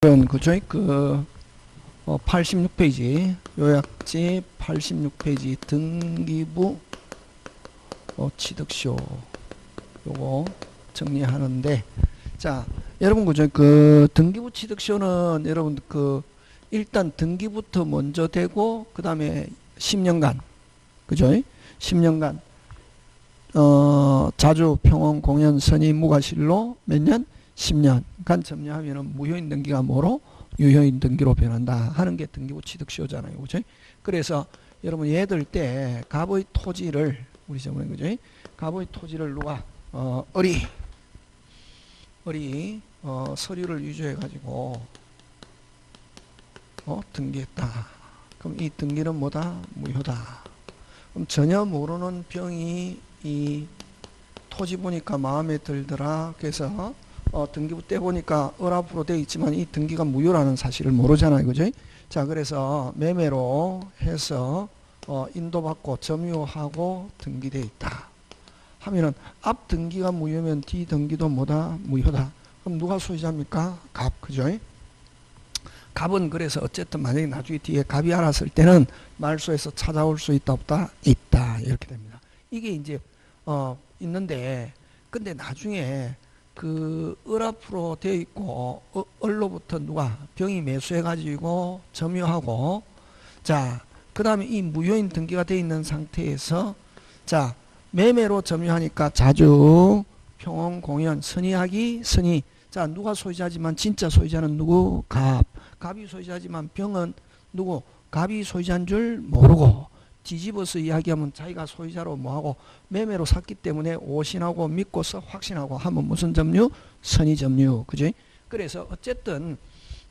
그죠? 86페이지 요약지 86페이지 등기부 취득쇼 요거 정리하는데, 자 여러분 그죠? 등기부 취득쇼는 여러분 일단 등기부터 먼저 되고 그 다음에 10년간 그죠? 10년간 자주 평원 공연 선의 무과실로 몇 년? 10년간 점유하면은 무효인 등기가 뭐로? 유효인 등기로 변한다 하는 게 등기부 취득시효잖아요. 그죠? 그래서 여러분 얘들 때 갑의 토지를 우리 저번에 그죠? 갑의 토지를 누가 서류를 유조해 가지고 등기했다. 그럼 이 등기는 뭐다? 무효다. 그럼 전혀 모르는 병이 이 토지 보니까 마음에 들더라. 그래서 등기부 때 보니까 앞으로 되어 있지만 이 등기가 무효라는 사실을 모르잖아요. 그죠? 자, 그래서 매매로 해서 인도받고 점유하고 등기되어 있다 하면은 앞 등기가 무효면 뒤 등기도 뭐다? 무효다. 그럼 누가 소유자입니까? 갑. 그죠? 갑은 그래서 어쨌든 만약에 나중에 뒤에 갑이 알았을 때는 말소에서 찾아올 수 있다 없다? 있다. 이렇게 됩니다. 이게 이제 있는데, 근데 나중에 앞으로 되어 있고 을로부터 누가 병이 매수해 가지고 점유하고, 자 그 다음에 이 무효인 등기가 되어 있는 상태에서 자 매매로 점유하니까 자주 평원 공연 선의하기 선의. 자 누가 소유자지만 진짜 소유자는 누구? 갑. 갑이 소유자지만 병은 누구? 갑이 소유자인 줄 모르고 뒤집어서 이야기하면 자기가 소유자로 뭐하고 매매로 샀기 때문에 오신하고 믿고서 확신하고 하면 무슨 점유? 선의 점유. 그지? 그래서 어쨌든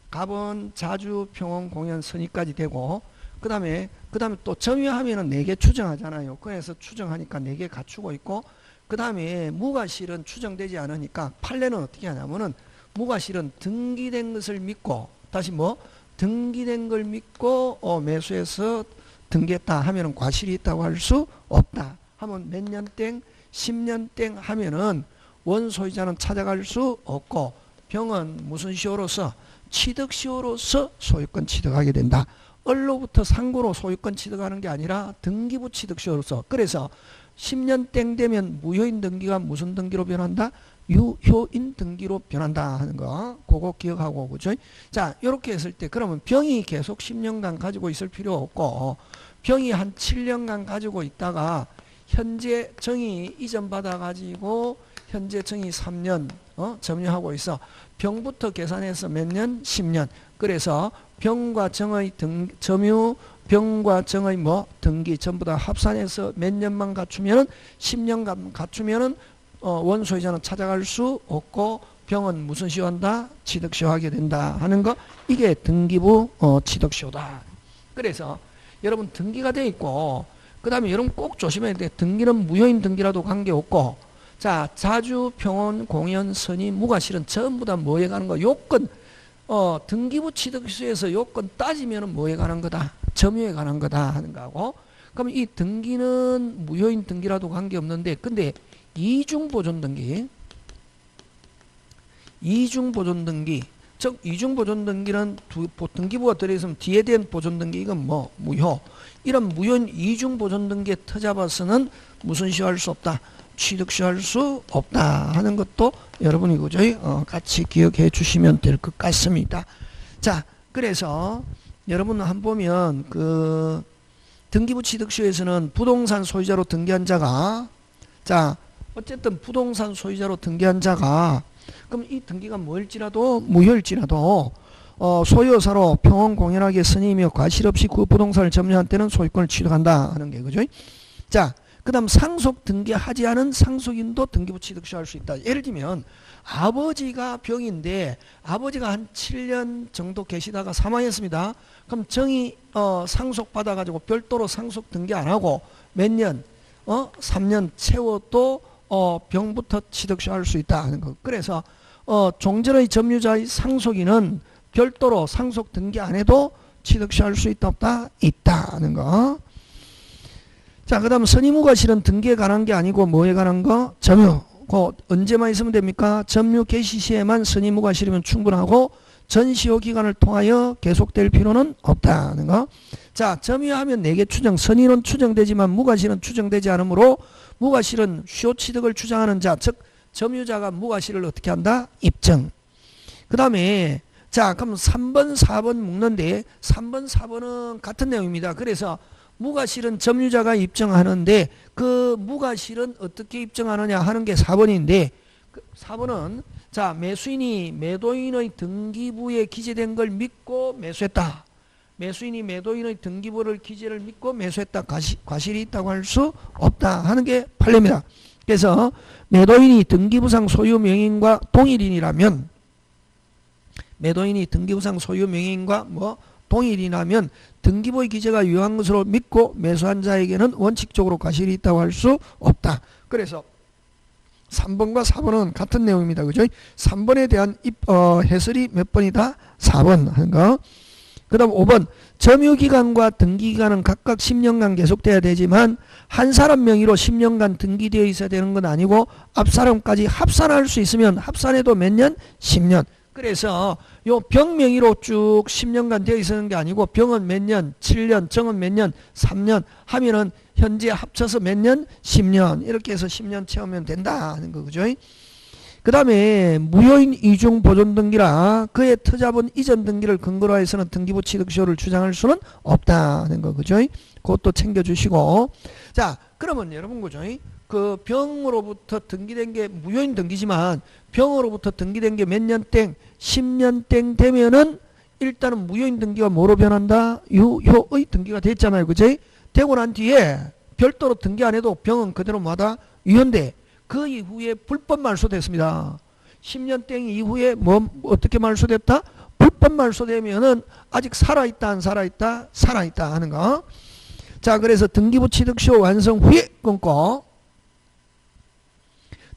갑은 자주 평원 공연 선의까지 되고 그 다음에 또 점유하면은 4개 추정하잖아요. 그래서 추정하니까 4개 갖추고 있고 그 다음에 무과실은 추정되지 않으니까 판례는 어떻게 하냐면은 무과실은 등기된 것을 믿고 다시 등기된 걸 믿고 매수해서 등기했다 하면은 과실이 있다고 할 수 없다 하면 몇 년 땡? 10년 땡 하면은 원소유자는 찾아갈 수 없고 병은 무슨 시효로서? 취득시효로서 소유권 취득하게 된다. 을로부터 상고로 소유권 취득하는 게 아니라 등기부 취득시효로서. 그래서 10년 땡 되면 무효인 등기가 무슨 등기로 변한다? 유효인 등기로 변한다 하는 거 그거 기억하고. 그죠? 자 이렇게 했을 때 그러면 병이 계속 10년간 가지고 있을 필요 없고 병이 한 7년간 가지고 있다가 현재 정의 이전 받아 가지고 현재 정의 3년 점유하고 있어. 병부터 계산해서 몇 년? 10년. 그래서 병과 정의 점유 병과 정의 등기 전부 다 합산해서 몇 년만 갖추면은 10년간 갖추면은 원소유자는 찾아갈 수 없고 병은 무슨 시효한다? 취득시효하게 된다 하는 거. 이게 등기부 취득시효다. 그래서 여러분 등기가 돼 있고 그 다음에 여러분 꼭 조심해야 돼. 등기는 무효인 등기라도 관계없고 자 자주 평원 공연 선의 무과실은 전부 다 뭐에 관한 거? 요건 등기부 취득시효에서 요건 따지면은 뭐에 관한 거다? 점유에 관한 거다 하는 거고. 그럼 이 등기는 무효인 등기라도 관계없는데 근데 이중보존등기 즉 이중보존등기는 등기부가 들어있으면 뒤에 대한 보존등기 이건 무효. 이런 무효인 이중보존등기에 터잡아서는 무슨 시효할 수 없다? 취득시효할 수 없다 하는 것도 여러분이 그죠? 같이 기억해 주시면 될 것 같습니다. 자 그래서 여러분 한번 보면 등기부 취득시효에서는 부동산 소유자로 등기한 자가 자 어쨌든 부동산 소유자로 등기한 자가 그럼 이 등기가 뭐일지라도 무효일지라도 소유사로 평원 공연하게 선의이며 과실 없이 그 부동산을 점유한 때는 소유권을 취득한다 하는 게 그죠? 자 그 다음 상속 등기하지 않은 상속인도 등기부 취득시효할 수 있다. 예를 들면 아버지가 병인데 아버지가 한 7년 정도 계시다가 사망했습니다. 그럼 정의 상속 받아가지고 별도로 상속 등기 안 하고 몇 년? 3년 채워도 병부터 취득시효할 수 있다 하는 거. 그래서 종전의 점유자의 상속인은 별도로 상속 등기 안 해도 취득시효할 수 있다 없다? 있다 하는 거. 자, 그 다음 선의무과실은 등기에 관한 게 아니고 뭐에 관한 거? 점유. 언제만 있으면 됩니까? 점유 개시 시에만 선의무과실이면 충분하고 전 시효 기간을 통하여 계속될 필요는 없다는 거. 자, 점유하면 4개 추정, 선의는 추정되지만 무과실은 추정되지 않으므로 무과실은 시효 취득을 주장하는 자, 즉 점유자가 무과실을 어떻게 한다? 입증. 그 다음에 자, 그럼 3번, 4번 묶는데 3번, 4번은 같은 내용입니다. 그래서 무과실은 점유자가 입증하는데 그 무과실은 어떻게 입증하느냐 하는 게 4번인데 4번은 자, 매수인이 매도인의 등기부에 기재된 걸 믿고 매수했다. 매수인이 매도인의 등기부를 기재를 믿고 매수했다. 과실이 있다고 할 수 없다 하는 게 판례입니다. 그래서 매도인이 등기부상 소유 명의인과 동일인이라면 매도인이 등기부상 소유 명의인과 동일이라면 등기부의 기재가 유효한 것으로 믿고 매수한 자에게는 원칙적으로 과실이 있다고 할 수 없다. 그래서 3번과 4번은 같은 내용입니다. 그죠? 3번에 대한 해설이 몇 번이다? 4번 하는 거. 그 다음 5번 점유기간과 등기기간은 각각 10년간 계속돼야 되지만 한 사람 명의로 10년간 등기되어 있어야 되는 건 아니고 앞 사람까지 합산할 수 있으면 합산해도 몇 년? 10년. 그래서 요 병 명의로 쭉 10년간 되어 있었는 게 아니고 병은 몇 년? 7년, 정은 몇 년? 3년 하면은 현재 합쳐서 몇 년? 10년. 이렇게 해서 10년 채우면 된다 하는 거 그죠? 그 다음에 무효인 이중 보존 등기라 그의 터자본 이전 등기를 근거로 해서는 등기부 취득시효를 주장할 수는 없다는 거 그죠? 그것도 챙겨주시고 자 그러면 여러분 그죠? 그 병으로부터 등기된 게 무효인 등기지만 병으로부터 등기된 게 몇 년 땡 10년 땡 되면은 일단은 무효인 등기가 뭐로 변한다? 유효의 등기가 됐잖아요 그죠? 되고 난 뒤에 별도로 등기 안 해도 병은 그대로 뭐다? 유효인데 그 이후에 불법 말소됐습니다. 10년 땡 이후에 어떻게 말소됐다? 불법 말소되면은 아직 살아있다 안 살아있다? 살아있다 하는 거. 자 그래서 등기부 취득시효 완성 후에 끊고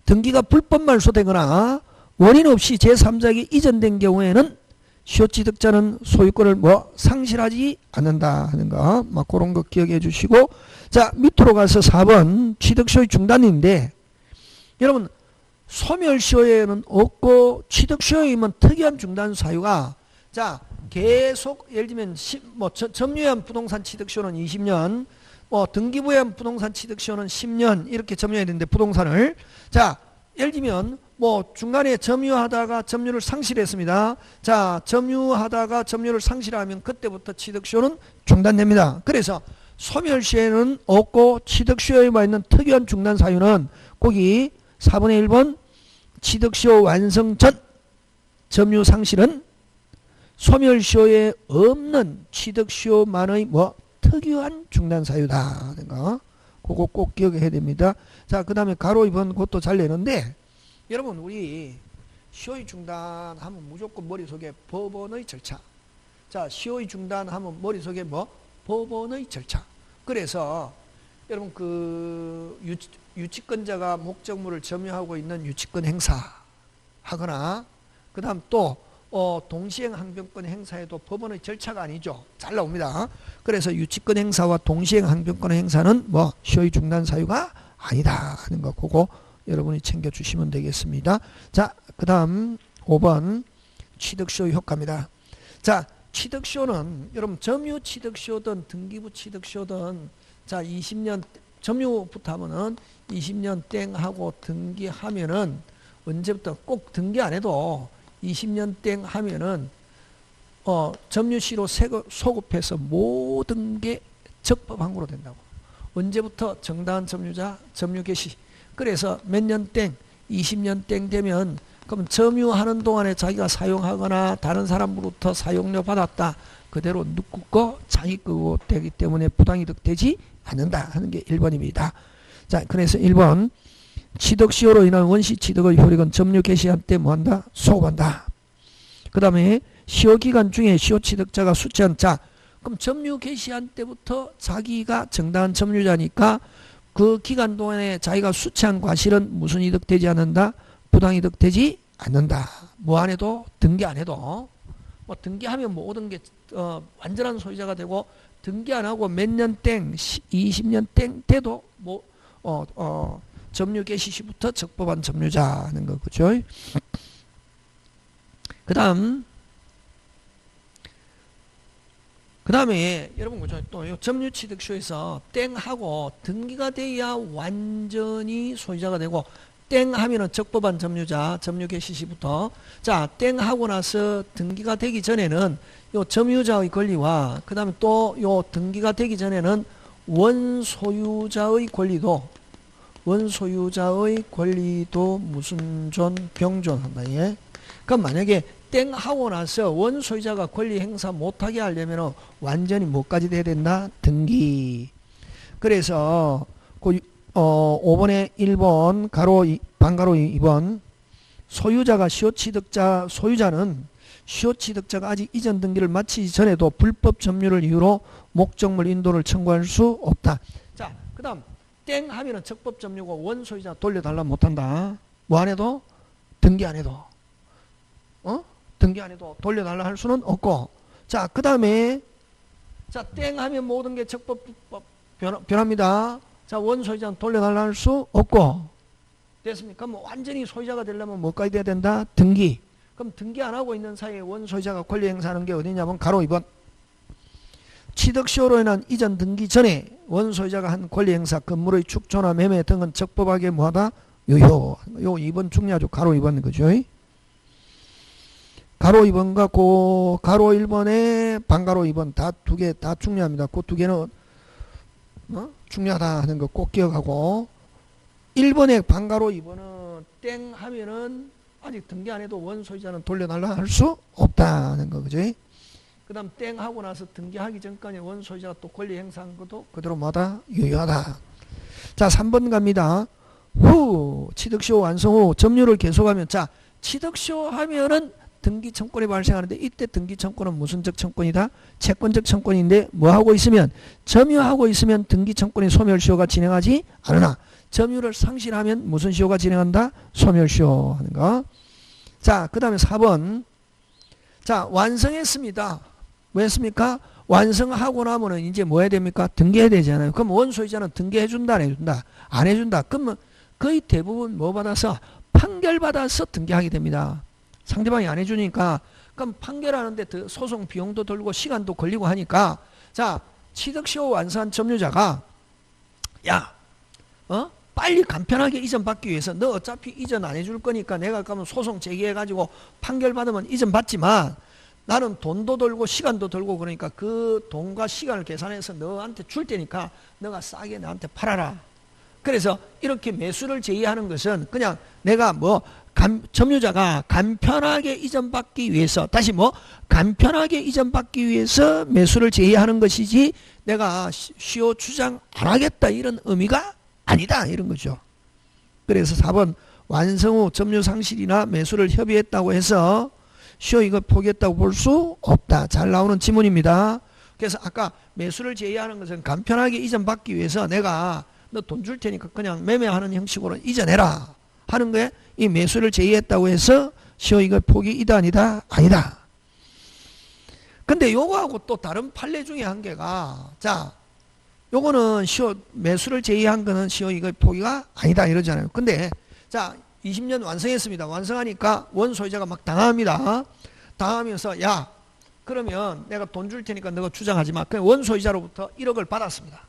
등기가 불법 말소되거나 원인 없이 제3자에게 이전된 경우에는 시효취득자는 소유권을 상실하지 않는다 하는 거. 막 그런 거 기억해 주시고 자 밑으로 가서 4번 취득시효의 중단인데 여러분 소멸시효에는 없고 취득시효에는 특이한 중단 사유가 자 계속 예를 들면 점유에 한 부동산 취득시효는 20년 등기부에 한 부동산 취득시효는 10년 이렇게 점유해야 되는데 부동산을 자 예를 들면 중간에 점유하다가 점유를 상실했습니다. 자 점유하다가 점유를 상실하면 그때부터 취득시효는 중단됩니다. 그래서 소멸시효에는 없고 취득시효에만 있는 특이한 중단 사유는 거기 4분의 1번 취득시효 완성 전 점유 상실은 소멸시효에 없는 취득시효만의 특유한 중단 사유다 하는 거. 그거 꼭 기억해야 됩니다. 자, 그 다음에 가로 2번 그것도 잘 내는데 여러분 우리 시효의 중단하면 무조건 머릿속에 법원의 절차. 자, 시효의 중단하면 머릿속에 법원의 절차. 그래서 여러분 그 유치권자가 목적물을 점유하고 있는 유치권 행사 하거나 그 다음 또 동시행 항변권 행사에도 법원의 절차가 아니죠. 잘 나옵니다. 그래서 유치권 행사와 동시행 항변권 행사는 시효의 중단 사유가 아니다 하는 거 그거 여러분이 챙겨주시면 되겠습니다. 자, 그 다음 5번 취득시효의 효과입니다. 자, 취득시효는 여러분 점유 취득시효든 등기부 취득시효든 자 20년 점유부터 하면은 20년 땡 하고 등기하면은 언제부터 꼭 등기 안 해도 20년 땡 하면은 점유시로 소급해서 모든 게 적법항으로 된다고. 언제부터 정당한 점유자 점유 개시. 그래서 몇 년 땡 20년 땡 되면 그럼 점유하는 동안에 자기가 사용하거나 다른 사람으로부터 사용료 받았다. 그대로 누구 거 자기 거고 되기 때문에 부당이득 되지 않는다 하는 게 1번입니다. 자, 그래서 1번 취득시효로 인한 원시 취득의 효력은 점유 개시한 때 뭐한다? 소급한다. 그 다음에 시효기간 중에 시효취득자가 수취한 자 그럼 점유 개시한 때부터 자기가 정당한 점유자니까 그 기간 동안에 자기가 수취한 과실은 무슨 이득 되지 않는다? 부당이득 되지 않는다. 뭐 안 해도 등기 안 해도 등기하면 모든 게 완전한 소유자가 되고 등기 안 하고 몇 년 땡 20년 땡 돼도 점유 개시 시부터 적법한 점유자 하는 거 그죠? 그 다음 그 다음에 여러분 그죠? 또 점유취득시효에서 땡하고 등기가 돼야 완전히 소유자가 되고, 땡 하면은 적법한 점유자, 점유 개시 시부터, 자, 땡 하고 나서 등기가 되기 전에는 요 점유자의 권리와 그 다음에 또 요 등기가 되기 전에는 원소유자의 권리도 무슨 병존한다. 예. 그럼 만약에 땡 하고 나서 원소유자가 권리 행사 못하게 하려면 완전히 뭐까지 돼야 된다? 등기. 그래서 5번에 1번 반가로 2번 소유자가 시효취득자, 소유자는 시효취득자가 아직 이전 등기를 마치기 전에도 불법 점유를 이유로 목적물 인도를 청구할 수 없다. 자, 그 다음 땡 하면은 적법 점유고 원소유자 돌려달라 못한다. 뭐 안 해도? 등기 안 해도. 등기 안 해도 돌려달라 할 수는 없고. 자, 그 다음에 자, 땡 하면 모든 게 적법 변합니다. 자, 원소유자는 돌려달라 할 수 없고. 됐습니까? 뭐 완전히 소유자가 되려면 뭐까지 돼야 된다? 등기. 그럼 등기 안 하고 있는 사이에 원소유자가 권리 행사하는 게 어디냐면 가로 2번. 취득시효로 인한 이전 등기 전에 원소유자가 한 권리 행사, 건물의 축조나 매매 등은 적법하게 뭐하다? 유효. 요 2번 중요하죠. 가로 2번 그죠? 가로 2번과 가로 1번에 반가로 2번 다 두 개 다 중요합니다. 그 두 개는 중요하다 하는 거 꼭 기억하고, 1번에 반가로 2번은 땡 하면은 아직 등기 안 해도 원소유자는 돌려달라 할 수 없다는 거 그죠? 그 다음 땡 하고 나서 등기하기 전까지 원소유자가 또 권리 행사한 것도 그대로 뭐다? 유효하다. 자, 3번 갑니다. 후 취득시효 완성 후 점유를 계속하면, 자, 취득시효 하면은 등기 청권이 발생하는데, 이때 등기 청권은 무슨적 청권이다? 채권적 청권인데 뭐 하고 있으면, 점유하고 있으면 등기 청권의 소멸시효가 진행하지 않으나 점유를 상실하면 무슨 시효가 진행한다? 소멸시효 하는 거. 자, 그 다음에 4번. 자, 완성했습니다. 뭐 했습니까? 완성하고 나면은 이제 뭐 해야 됩니까? 등기해야 되잖아요. 그럼 원소유자는 등기해준다, 안 해준다? 안 해준다. 그러면 거의 대부분 뭐 받아서? 판결 받아서 등기하게 됩니다. 상대방이 안 해주니까. 그럼 판결하는데 소송 비용도 들고 시간도 걸리고 하니까, 자, 취득시효 완성한 점유자가 야, 빨리 간편하게 이전 받기 위해서, 너 어차피 이전 안 해줄 거니까 내가 가면 소송 제기해가지고 판결 받으면 이전 받지만 나는 돈도 들고 시간도 들고 그러니까 그 돈과 시간을 계산해서 너한테 줄 테니까 너가 싸게 나한테 팔아라. 그래서 이렇게 매수를 제의하는 것은 그냥 내가 점유자가 간편하게 이전받기 위해서, 다시 간편하게 이전받기 위해서 매수를 제의하는 것이지 내가 시효 주장 안 하겠다 이런 의미가 아니다 이런 거죠. 그래서 4번 완성 후 점유 상실이나 매수를 협의했다고 해서 시효 이거 포기했다고 볼 수 없다. 잘 나오는 지문입니다. 그래서 아까 매수를 제의하는 것은 간편하게 이전받기 위해서 내가 너 돈 줄 테니까 그냥 매매하는 형식으로 이전해라 하는 거에 이 매수를 제의했다고 해서 시효 이거 포기이다 아니다? 아니다. 근데 요거하고 또 다른 판례 중에 한 개가, 자, 요거는 매수를 제의한 거는 시효 이거 포기가 아니다 이러잖아요. 근데 자, 20년 완성했습니다. 완성하니까 원소유자가 막 당합니다. 당하면서 야, 그러면 내가 돈 줄 테니까 너가 주장하지 마. 그냥 원소유자로부터 1억을 받았습니다.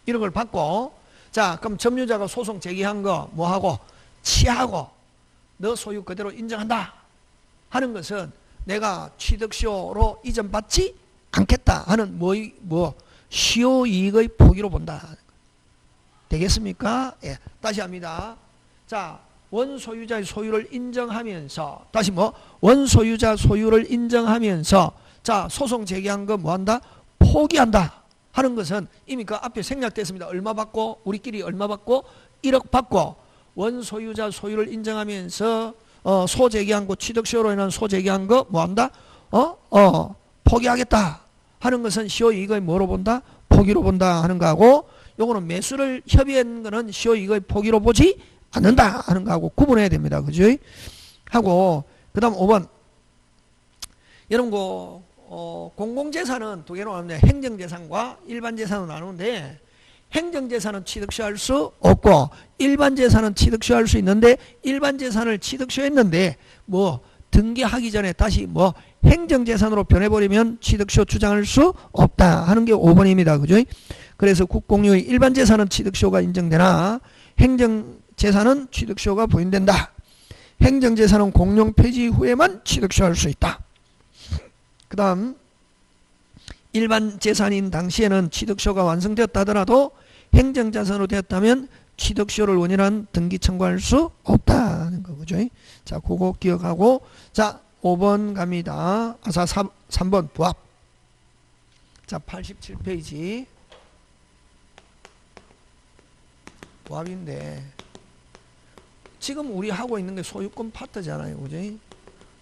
1억을 받고, 자, 그럼 점유자가 소송 제기한 거 뭐하고? 취하고 너 소유 그대로 인정한다 하는 것은 내가 취득시효로 이전받지 않겠다 하는 시효이익의 포기로 본다. 되겠습니까? 예. 다시 합니다. 자, 원소유자의 소유를 인정하면서, 다시 원소유자 소유를 인정하면서, 자, 소송 제기한 거 뭐한다? 포기한다 하는 것은 이미 그 앞에 생략됐습니다. 얼마 받고? 우리끼리 얼마 받고? 1억 받고, 원소유자 소유를 인정하면서 소제기한 거, 취득시효로 인한 소제기한 거 뭐한다? 포기하겠다 하는 것은 시효이익의 뭐로 본다? 포기로 본다 하는 거하고, 요거는 매수를 협의한 거는 시효이익의 포기로 보지 않는다 하는 거하고 구분해야 됩니다. 그죠? 하고, 그 다음 5번. 여러분, 공공재산은 두 개로 나누는데 행정재산과 일반재산으로 나누는데, 행정재산은 취득시효할 수 없고 일반재산은 취득시효할 수 있는데, 일반재산을 취득시효했는데 등기하기 전에 다시 뭐 행정재산으로 변해버리면 취득시효 주장할 수 없다 하는 게 5번입니다. 그죠? 그래서 국공유의 일반 재산은 취득시효가 인정되나 행정재산은 취득시효가 부인된다. 행정재산은 공용 폐지 후에만 취득시효할 수 있다. 그 다음 일반 재산인 당시에는 취득시효가 완성되었다 하더라도 행정재산으로 되었다면 취득시효를 원인한 등기 청구할 수 없다는 거죠. 자, 그거 기억하고, 자, 5번 갑니다. 3번 부합. 자, 87페이지. 부합인데, 지금 우리 하고 있는 게 소유권 파트잖아요. 그죠?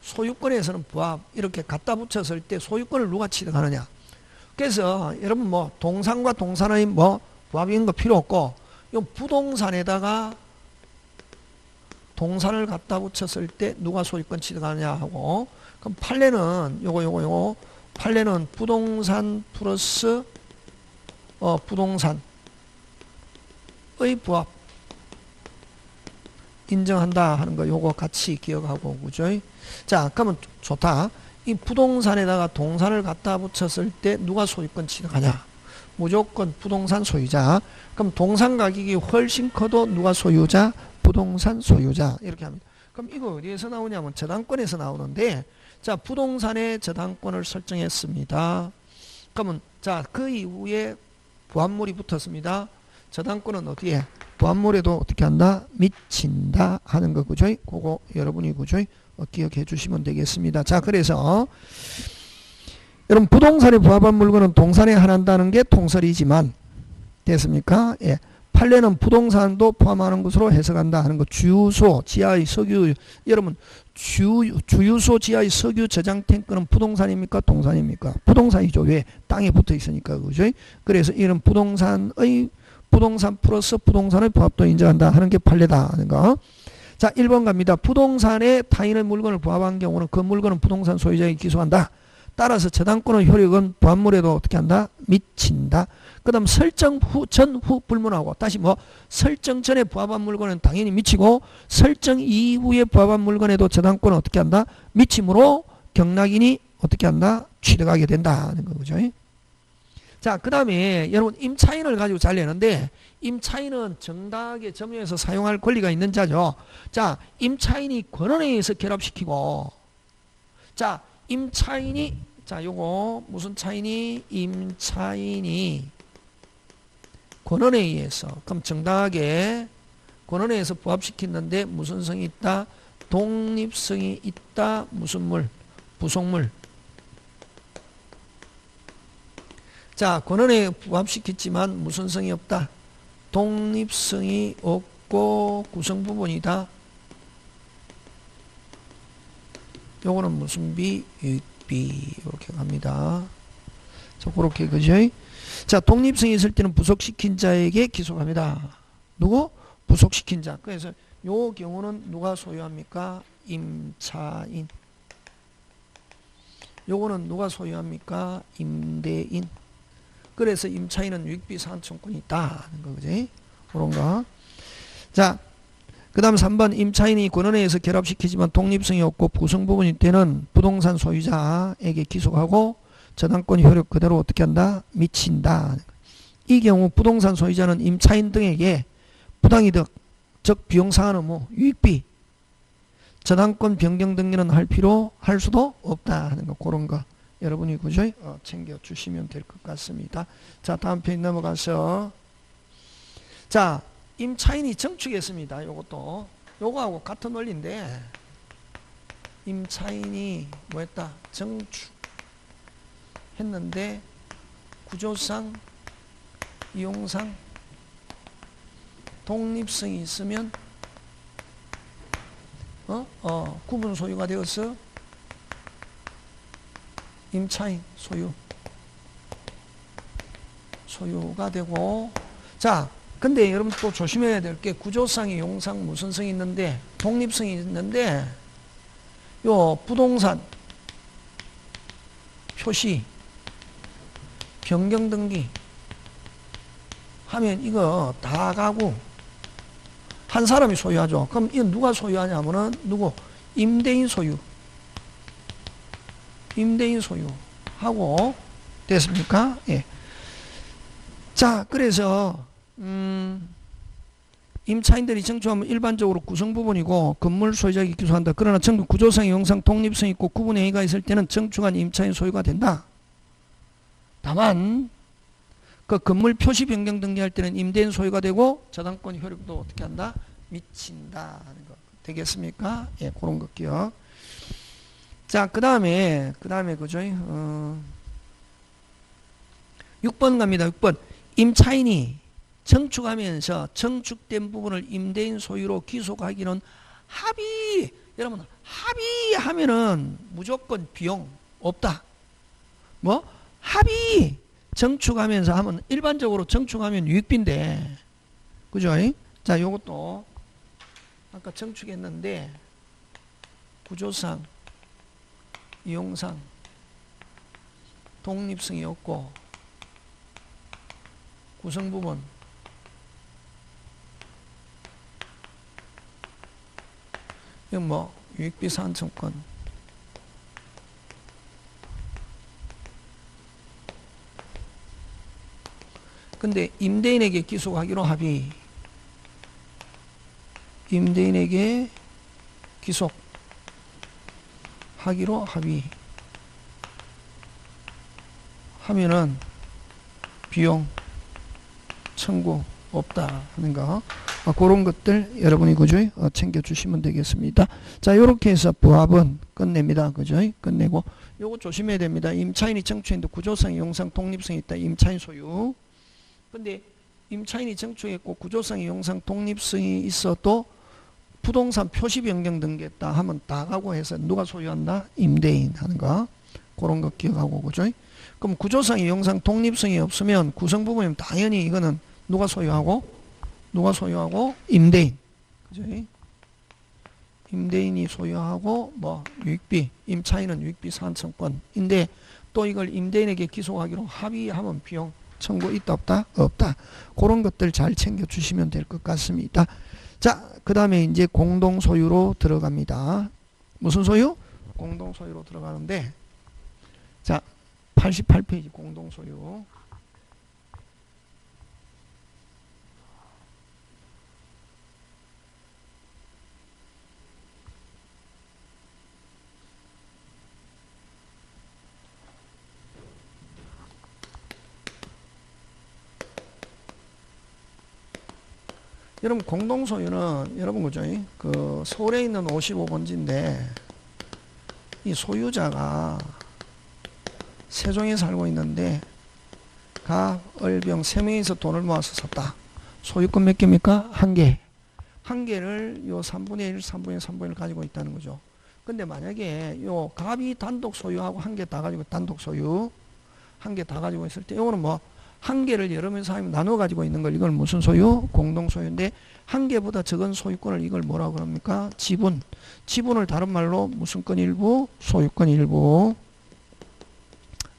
소유권에서는 부합, 이렇게 갖다 붙였을 때 소유권을 누가 취득하느냐. 그래서 여러분 뭐 동산과 동산의 뭐 부합인 거 필요 없고, 이 부동산에다가 동산을 갖다 붙였을 때 누가 소유권 취득하느냐 하고, 그럼 판례는 요거 판례는 부동산 플러스 부동산의 부합 인정한다 하는 거 요거 같이 기억하고, 그죠? 자, 그러면 좋다. 이 부동산에다가 동산을 갖다 붙였을 때 누가 소유권 취득하냐? 무조건 부동산 소유자. 그럼 동산 가격이 훨씬 커도 누가 소유자? 부동산 소유자. 이렇게 합니다. 그럼 이거 어디에서 나오냐면 저당권에서 나오는데, 자, 부동산의 저당권을 설정했습니다. 그러면 자, 그 이후에 부합물이 붙었습니다. 저당권은 어디에? 부합물에도 어떻게 한다? 미친다 하는 거, 그죠? 그거 여러분이 그죠? 기억해 주시면 되겠습니다. 자, 그래서 여러분 부동산에 부합한 물건은 동산에 한한다는 게 통설이지만 됐습니까? 예. 판례는 부동산도 포함하는 것으로 해석한다 하는 거. 주유소, 지하의 석유, 여러분 주유소 지하의 석유 저장 탱크는 부동산입니까? 동산입니까? 부동산이죠. 왜? 땅에 붙어 있으니까, 그죠? 그래서 이런 부동산 플러스 부동산의 부합도 인정한다 하는 게 판례다 하는 거. 자, 1번 갑니다. 부동산에 타인의 물건을 부합한 경우는 그 물건은 부동산 소유자에게 기소한다. 따라서 저당권의 효력은 부합물에도 어떻게 한다? 미친다. 그 다음 설정 전 후 불문하고, 다시 뭐 설정 전에 부합한 물건은 당연히 미치고 설정 이후에 부합한 물건에도 저당권은 어떻게 한다? 미침으로 경락인이 어떻게 한다? 취득하게 된다는 거죠. 자, 그 다음에 여러분 임차인을 가지고 잘 내는데, 임차인은 정당하게 점유해서 사용할 권리가 있는 자죠. 자, 임차인이 권원에 의해서 결합시키고, 자, 임차인이, 자, 요거 무슨 차인이? 임차인이 권원에 의해서, 그럼 정당하게 권원에 의해서 부합시키는데 무슨 성이 있다? 독립성이 있다. 무슨 물? 부속물. 자, 권원에 부합시켰지만 무슨 성이 없다? 독립성이 없고 구성 부분이다. 요거는 무슨 비? 유익비. 이렇게 갑니다. 자, 그렇게, 그죠? 자, 독립성이 있을 때는 부속시킨 자에게 기소합니다. 누구? 부속시킨 자. 그래서 요 경우는 누가 소유합니까? 임차인. 요거는 누가 소유합니까? 임대인. 그래서 임차인은 유익비 상환청구권이 있다 하는 거, 그지? 그런 거. 자, 그 다음 3번 임차인이 권원에 의해서 결합시키지만 독립성이 없고 부성 부분일 때는 부동산 소유자에게 기소하고 저당권 효력 그대로 어떻게 한다? 미친다. 이 경우 부동산 소유자는 임차인 등에게 부당이득, 즉 비용상환 의무, 유익비, 저당권 변경 등기는 할 수도 없다 하는 거. 그런 거 여러분이 그죠? 챙겨주시면 될 것 같습니다. 자, 다음 페이지 넘어가서, 자, 임차인이 정축했습니다. 요것도 요거하고 같은 원리인데, 임차인이 뭐 했다? 정축했는데 구조상, 이용상 독립성이 있으면 구분 소유가 되어서 임차인 소유가 되고, 자, 근데 여러분 또 조심해야 될 게 구조상이 용상 무슨 성이 있는데 독립성이 있는데, 요 부동산 표시 변경 등기 하면 이거 다 가구 한 사람이 소유하죠. 그럼 이건 누가 소유하냐면은 누구? 임대인 소유. 임대인 소유하고 됐습니까? 예. 자, 그래서 임차인들이 청축하면 일반적으로 구성 부분이고 건물 소유자에게 기소한다. 그러나 청축 구조상, 형상, 독립성 있고 구분 행위가 있을 때는 청축한 임차인 소유가 된다. 다만 그 건물 표시 변경 등기할 때는 임대인 소유가 되고 저당권 효력도 어떻게 한다? 미친다 하는 거 되겠습니까? 예, 그런 거 기억. 자, 그 다음에 그죠? 6번 갑니다. 6번. 임차인이 청축하면서 청축된 부분을 임대인 소유로 기속하기는 합의. 여러분, 합의하면은 무조건 비용 없다. 뭐? 합의. 청축하면서 하면 일반적으로 청축하면 유익비인데. 그죠? 자, 요것도 아까 청축했는데 구조상, 이용상, 독립성이 없고 구성 부분 이건 뭐 유익비 산청권 근데 임대인에게 기속하기로 합의 임대인에게 기속하기로 합의하면은 비용 청구 없다 하는 거 그런 것들 여러분이 그죠? 챙겨주시면 되겠습니다. 자, 요렇게 해서 부합은 끝냅니다. 그죠? 끝내고 요거 조심해야 됩니다. 임차인이 청축했는데 구조상, 용상, 독립성이 있다. 임차인 소유. 근데 임차인이 청축했고 구조상, 용상, 독립성이 있어도 부동산 표시 변경 등기했다 하면 나가고 해서 누가 소유한다? 임대인 하는 거. 그런 거 기억하고 그죠? 그럼 구조상, 용상, 독립성이 없으면 구성 부분이면 당연히 이거는 누가 소유하고 임대인. 그죠? 임대인이 소유하고 뭐 유익비, 임차인은 유익비 산청권인데 또 이걸 임대인에게 기속하기로 합의하면 비용 청구 있다 없다? 없다. 그런 것들 잘 챙겨 주시면 될 것 같습니다. 자, 그 다음에 이제 공동 소유로 들어갑니다. 무슨 소유? 공동 소유로 들어가는데 자, 88페이지 공동 소유. 여러분 공동소유는 여러분 그죠? 그 서울에 있는 55번지인데 이 소유자가 세종에 살고 있는데 가, 을병 세 명이서 돈을 모아서 샀다. 소유권 몇 개입니까? 한 개. 한 개를 요 3분의 1, 3분의 1, 3분의 1 가지고 있다는 거죠. 근데 만약에 요 갑이 단독 소유하고 한 개 다 가지고 단독 소유 한 개 다 가지고 있을 때 요거는 뭐 한 개를 여러 명 사람이 나눠 가지고 있는 걸 이걸 무슨 소유? 공동 소유인데 한 개보다 적은 소유권을 이걸 뭐라고 그럽니까? 지분. 지분을 다른 말로 무슨 권 일부? 소유권 일부.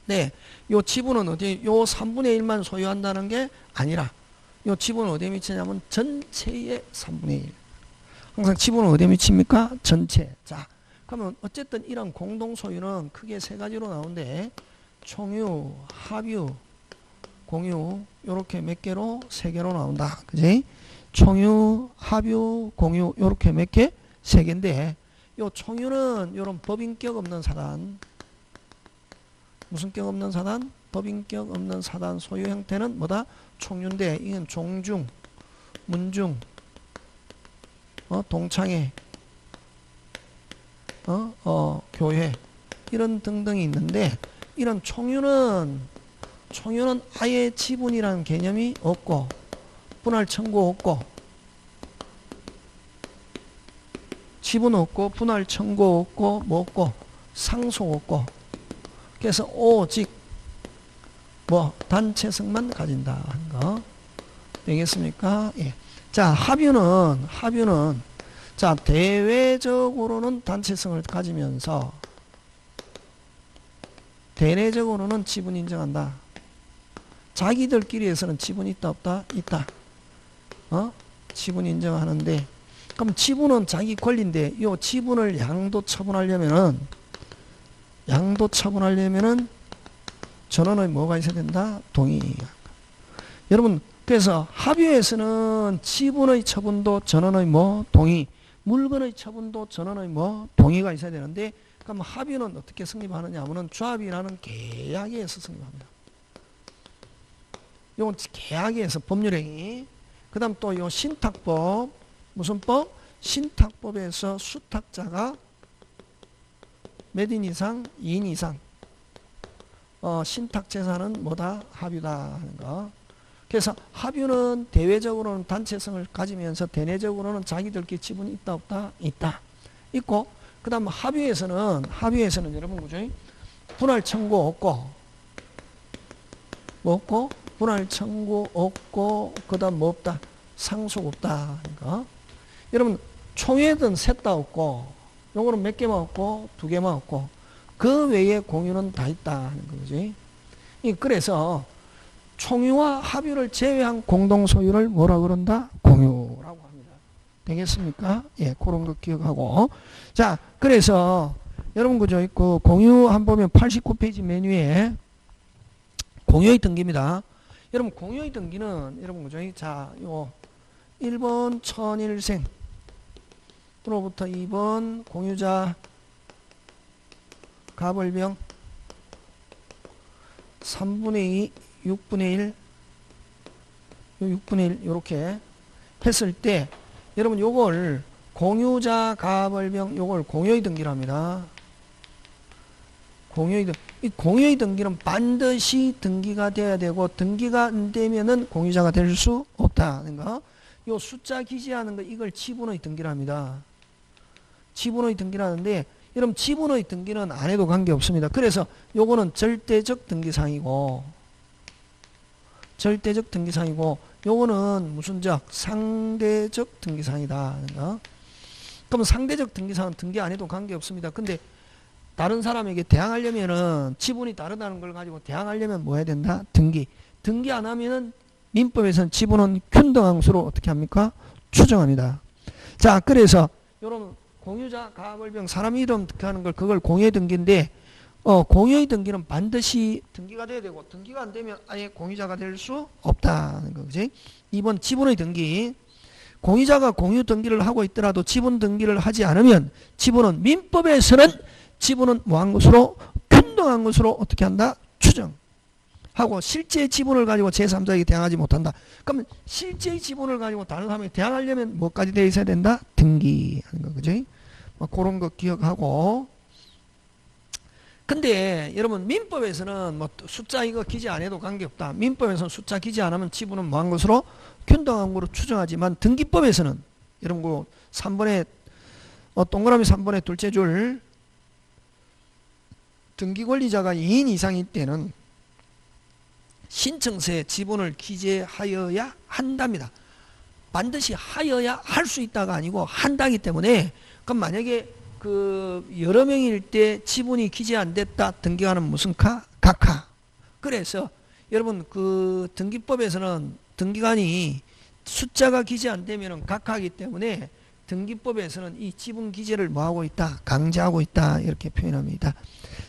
네. 요 지분은 어디 요 3분의 1만 소유한다는 게 아니라 요 지분은 어디에 미치냐면 전체의 3분의 1. 항상 지분은 어디에 미칩니까? 전체. 자, 그러면 어쨌든 이런 공동 소유는 크게 세 가지로 나오는데 총유, 합유, 공유 요렇게 몇 개로? 세 개로 나온다. 그지? 총유, 합유, 공유 요렇게 몇 개? 세 개인데 요 총유는 요런 법인격 없는 사단 무슨 격 없는 사단? 법인격 없는 사단 소유 형태는 뭐다? 총유인데 이건 종중, 문중, 동창회, 교회 이런 등등이 있는데 이런 총유는 아예 지분이라는 개념이 없고 분할 청구 없고 지분 없고 분할 청구 없고 뭐 없고 상속 없고 그래서 오직 뭐 단체성만 가진다 하는 거 되겠습니까? 예. 자, 합유는 자, 대외적으로는 단체성을 가지면서 대내적으로는 지분 인정한다. 자기들끼리에서는 지분 있다 없다? 있다. 지분 인정하는데 그럼 지분은 자기 권리인데 이 지분을 양도 처분하려면은 양도 처분하려면은 전원의 뭐가 있어야 된다? 동의. 여러분, 그래서 합의에서는 지분의 처분도 전원의 뭐? 동의. 물건의 처분도 전원의 뭐? 동의가 있어야 되는데, 그럼 합의는 어떻게 성립하느냐 하면은 조합이라는 계약에서 성립합니다. 요건 계약에서 법률행위. 그 다음 또 요 신탁법. 무슨 법? 신탁법에서 수탁자가 몇 인 이상? 2인 이상. 신탁재산은 뭐다? 합유다 하는 거. 그래서 합유는 대외적으로는 단체성을 가지면서 대내적으로는 자기들끼리 지분이 있다 없다? 있다. 있고, 그 다음 합유에서는 여러분 그죠? 분할 청구 없고, 뭐 없고? 분할 청구 없고, 그 다음 뭐 없다? 상속 없다. 그러니까. 여러분, 총회든 셋 다 없고, 요거는 몇 개만 없고, 2개만 없고, 그 외에 공유는 다 있다. 하는 거지. 그래서, 총유와 합유를 제외한 공동소유를 뭐라 그런다? 공유라고 합니다. 되겠습니까? 예, 그런 거 기억하고. 자, 그래서, 여러분 그죠? 있고, 공유 한 보면 89페이지 메뉴에 공유의 등기입니다. 여러분, 공유의 등기는, 여러분 그죠? 자, 요, 1번 천일생. 로부터 2번 공유자 가벌병 3분의 2, 6분의 1, 6분의 1 이렇게 했을 때 여러분 요걸 공유자 가벌병 요걸 공유의 등기를 합니다. 이 공유의 등기는 반드시 등기가 돼야 되고 등기가 안 되면은 공유자가 될 수 없다는 거. 요 숫자 기재하는 거 이걸 지분의 등기를 합니다. 지분의 등기를 하는데 여러분 지분의 등기는 안 해도 관계없습니다. 그래서 요거는 절대적 등기상이고 요거는 무슨 적? 상대적 등기상이다. 그럼 상대적 등기상은 등기 안 해도 관계없습니다. 근데 다른 사람에게 대항하려면은 지분이 다르다는 걸 가지고 대항하려면 뭐 해야 된다? 등기 안 하면은 민법에서는 지분은 균등함수로 어떻게 합니까? 추정합니다. 자, 그래서 여러분 공유자 가벌병 사람 이름 하는 걸 그걸 공유의 등기인데 공유의 등기는 반드시 등기가 돼야 되고 등기가 안 되면 아예 공유자가 될 수 없다는 거지. 2번 지분의 등기. 공유자가 공유 등기를 하고 있더라도 지분 등기를 하지 않으면 지분은 민법에서는 지분은 뭐한 것으로 균등한 것으로 어떻게 한다? 추정하고 실제 지분을 가지고 제3자에게 대항하지 못한다. 그러면 실제 지분을 가지고 다른 사람에게 대항하려면 뭐까지 되어 있어야 된다? 등기하는 거 그지? 그런 거 기억하고. 근데 여러분 민법에서는 뭐 숫자 이거 기재 안 해도 관계없다. 민법에서는 숫자 기재 안 하면 지분은 뭐한 것으로 균등한 것으로 추정하지만 등기법에서는 여러분 그 3번에 동그라미 3번의 둘째 줄 등기 권리자가 2인 이상일 때는 신청서에 지분을 기재하여야 한답니다. 반드시 하여야 할 수 있다가 아니고 한다기 때문에 그럼 만약에 그 여러 명일 때 지분이 기재 안 됐다. 등기관은 무슨 카? 각하. 그래서 여러분 그 등기법에서는 등기관이 숫자가 기재 안 되면은 각하이기 때문에 등기법에서는 이 지분 기재를 뭐하고 있다? 강제하고 있다. 이렇게 표현합니다.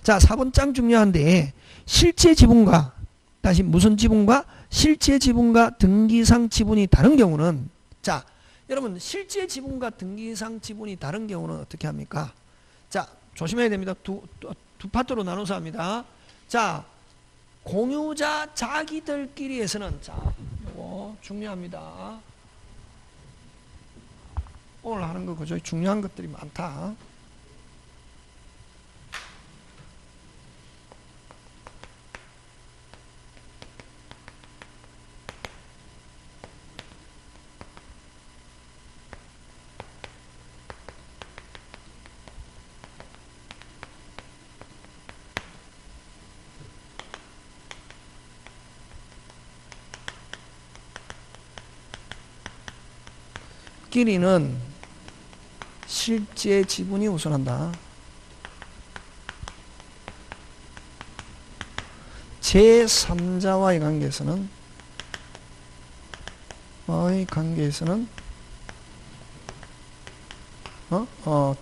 자, 4번 짱 중요한데 실제 지분과 다시 무슨 지분과 실제 지분과 등기상 지분이 다른 경우는 자, 여러분 실제 지분과 등기상 지분이 다른 경우는 어떻게 합니까? 자, 조심해야 됩니다. 두 파트로 나눠서 합니다. 자, 공유자 자기들끼리에서는 자, 이거 중요합니다. 오늘 하는 거 그죠? 중요한 것들이 많다. 끼리는 실제 지분이 우선한다. 제3자와의 관계에서는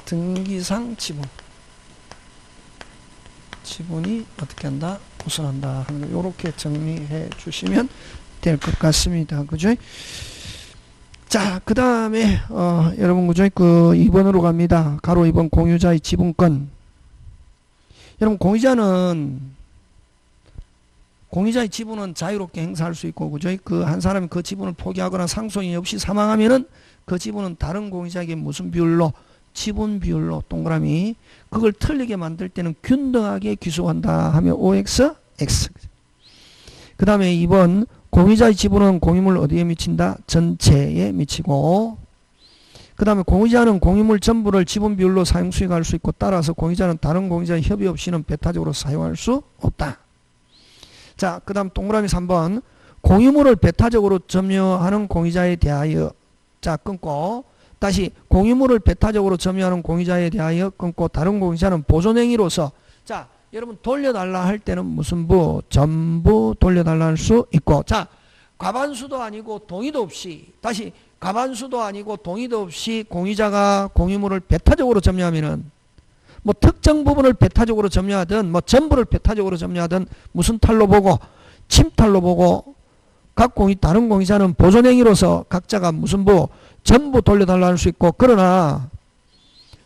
등기상 지분 지분이 어떻게 한다? 우선한다 하는 거 요렇게 정리해 주시면 될 것 같습니다. 그죠? 자, 그 다음에 여러분 그죠? 그 2번으로 갑니다. 가로 2번 공유자의 지분권. 여러분 공유자의 지분은 자유롭게 행사할 수 있고 그죠? 그 한 사람이 그 지분을 포기하거나 상속인이 없이 사망하면은 그 지분은 다른 공유자에게 무슨 비율로? 지분 비율로 동그라미. 그걸 틀리게 만들 때는 균등하게 귀속한다 하면 OX, X. 그 다음에 2번 공유자의 지분은 공유물 어디에 미친다? 전체에 미치고. 그 다음에 공유자는 공유물 전부를 지분 비율로 사용 수익할 수 있고 따라서 공유자는 다른 공유자의 협의 없이는 배타적으로 사용할 수 없다. 자, 그 다음 동그라미 3번 공유물을 배타적으로 점유하는 공유자에 대하여 자 끊고 다시 공유물을 배타적으로 점유하는 공유자에 대하여 끊고 다른 공유자는 보존행위로서 자 여러분 돌려달라 할 때는 무슨 부? 전부 돌려달라 할 수 있고 자 과반수도 아니고 동의도 없이 다시 과반수도 아니고 동의도 없이 공유자가 공유물을 배타적으로 점유하면은 뭐 특정 부분을 배타적으로 점유하든 뭐 전부를 배타적으로 점유하든 무슨 탈로 보고 침탈로 보고 다른 공유자는 보존행위로서 각자가 무슨 부? 전부 돌려달라 할 수 있고 그러나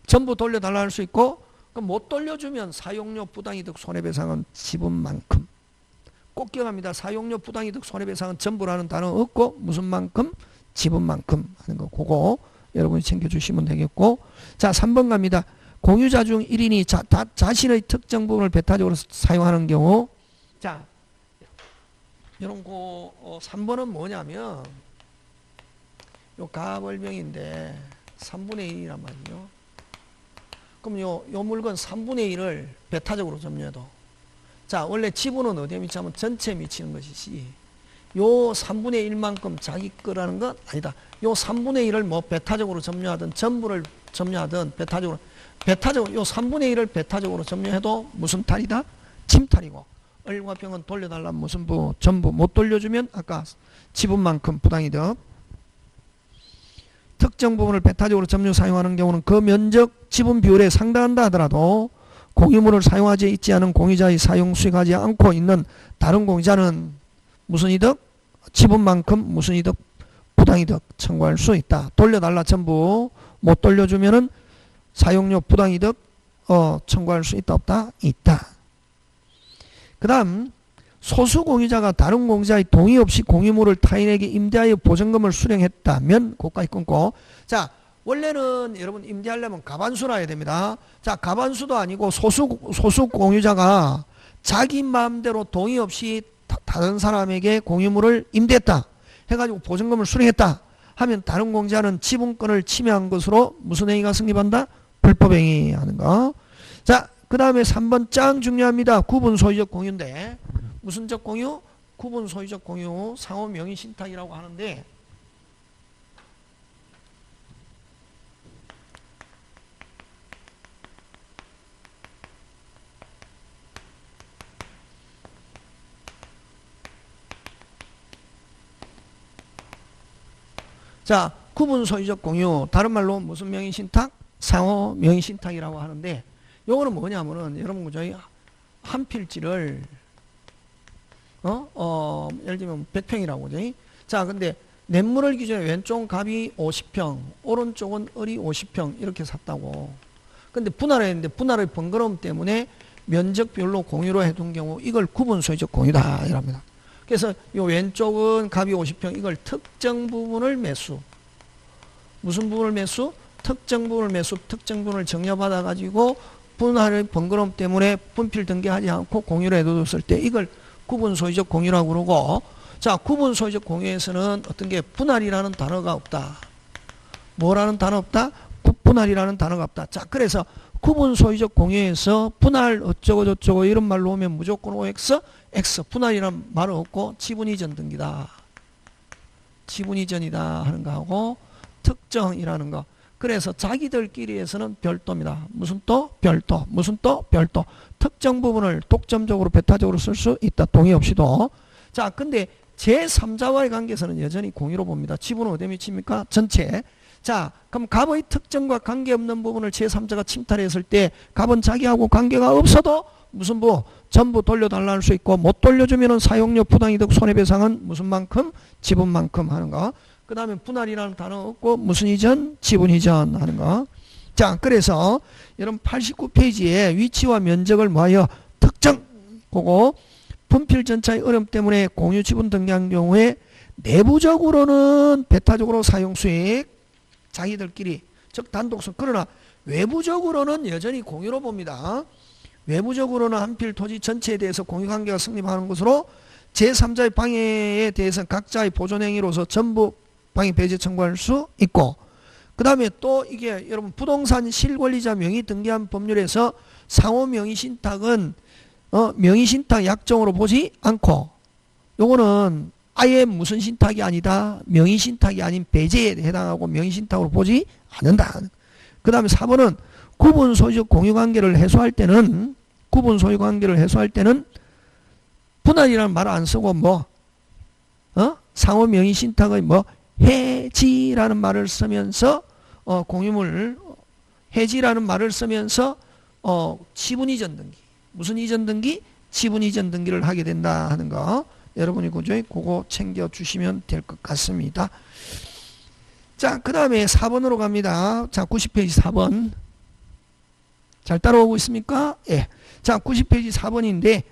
전부 돌려달라 할 수 있고 못 돌려주면 사용료 부당이득 손해배상은 지분만큼 꼭 기억합니다. 사용료 부당이득 손해배상은 전부라는 단어 없고 무슨 만큼? 지분만큼 하는 거 그거 여러분이 챙겨주시면 되겠고 자 3번 갑니다. 공유자 중 1인이 자신의 특정 부분을 배타적으로 사용하는 경우 자 이런 거 3번은 뭐냐면 요 가벌명인데 3분의 1이란 말이에요. 그럼 요 물건 3분의 1을 배타적으로 점유해도 자 원래 지분은 어디에 미치면 전체에 미치는 것이지 요 3분의 1만큼 자기 거라는 건 아니다. 요 3분의 1을 뭐 배타적으로 점유하든 전부를 점유하든 배타적으로 요 3분의 1을 배타적으로 점유해도 무슨 탈이다? 침탈이고 을과 병은 돌려달라면 무슨 부? 전부 못 돌려주면 아까 지분만큼 부당이득 특정 부분을 배타적으로 점유 사용하는 경우는 그 면적 지분 비율에 상당한다 하더라도 공유물을 사용하지 있지 않은 공유자의 사용 수익하지 않고 있는 다른 공유자는 무슨 이득? 지분만큼 무슨 이득? 부당이득 청구할 수 있다. 돌려달라 전부 못 돌려주면은 사용료 부당이득 청구할 수 있다 없다? 있다. 그 다음 소수 공유자가 다른 공유자의 동의 없이 공유물을 타인에게 임대하여 보증금을 수령했다면 고가에 끊고 자 원래는 여러분 임대하려면 가반수라 해야 됩니다. 자 가반수도 아니고 소수 공유자가 자기 마음대로 동의 없이 다른 사람에게 공유물을 임대했다 해가지고 보증금을 수령했다 하면 다른 공유자는 지분권을 침해한 것으로 무슨 행위가 성립한다? 불법행위 하는 거. 자 그 다음에 3번 짱 중요합니다. 구분 소유적 공유인데 무슨적 공유? 구분 소유적 공유 상호 명의 신탁이라고 하는데 자 구분 소유적 공유 다른 말로 무슨 명의 신탁? 상호 명의 신탁이라고 하는데 요거는 뭐냐면은 여러분 그죠? 한 필지를 예를 들면 100평이라고 그죠? 자 근데 냇물을 기준으로 왼쪽은 갑이 50평 오른쪽은 을이 50평 이렇게 샀다고 근데 분할을 했는데 분할의 번거로움 때문에 면적 비율로 공유로 해둔 경우 이걸 구분 소유적 공유다 이랍니다. 그래서 요 왼쪽은 갑이 50평 이걸 특정 부분을 매수 무슨 부분을 매수? 특정 부분을 매수 특정 부분을 정려받아 가지고 분할의 번거로움 때문에 분필 등기하지 않고 공유로 해뒀을 때 이걸 구분 소유적 공유라고 그러고 자 구분 소유적 공유에서는 어떤 게 분할이라는 단어가 없다. 뭐라는 단어 없다? 분할이라는 단어가 없다. 자 그래서 구분 소유적 공유에서 분할 어쩌고 저쩌고 이런 말로 오면 무조건 OX, X 분할이라는 말은 없고 지분 이전 등기다. 지분 이전이다 하는 거하고 특정이라는 거. 그래서 자기들끼리에서는 별도입니다. 무슨 또? 별도. 무슨 또? 별도. 특정 부분을 독점적으로 배타적으로 쓸 수 있다. 동의 없이도. 자, 근데 제3자와의 관계에서는 여전히 공유로 봅니다. 지분은 어디에 미칩니까? 전체. 자, 그럼 갑의 특정과 관계없는 부분을 제3자가 침탈했을 때 갑은 자기하고 관계가 없어도 무슨 부? 전부 돌려달라 할 수 있고 못 돌려주면은 사용료 부당이득 손해배상은 무슨 만큼? 지분만큼 하는 거. 그 다음에 분할이라는 단어 없고 무슨 이전? 지분 이전 하는 거. 자, 그래서 여러분 89페이지에 위치와 면적을 뭐하여 특정 보고 분필 전차의 어려움 때문에 공유 지분 등기한 경우에 내부적으로는 배타적으로 사용 수익 자기들끼리 즉 단독성 그러나 외부적으로는 여전히 공유로 봅니다. 외부적으로는 한필 토지 전체에 대해서 공유관계가 성립하는 것으로 제3자의 방해에 대해서는 각자의 보존행위로서 전부 방해 배제 청구할 수 있고 그 다음에 또 이게 여러분 부동산 실권리자 명의 등기한 법률에서 상호 명의신탁은 명의신탁 약정으로 보지 않고 요거는 아예 무슨 신탁이 아니다. 명의신탁이 아닌 배제에 해당하고 명의신탁으로 보지 않는다. 그 다음에 4번은 구분소유적 공유관계를 해소할 때는 분할이라는 말을 안 쓰고 상호 명의신탁의 해지라는 말을 쓰면서 공유물 해지라는 말을 쓰면서 지분이전 등기 무슨 이전 등기? 지분 이전 등기를 하게 된다 하는 거 여러분이 그거 챙겨주시면 될 것 같습니다. 자, 그 다음에 4번으로 갑니다. 자, 90페이지 4번. 잘 따라오고 있습니까? 예. 자, 90페이지 4번인데,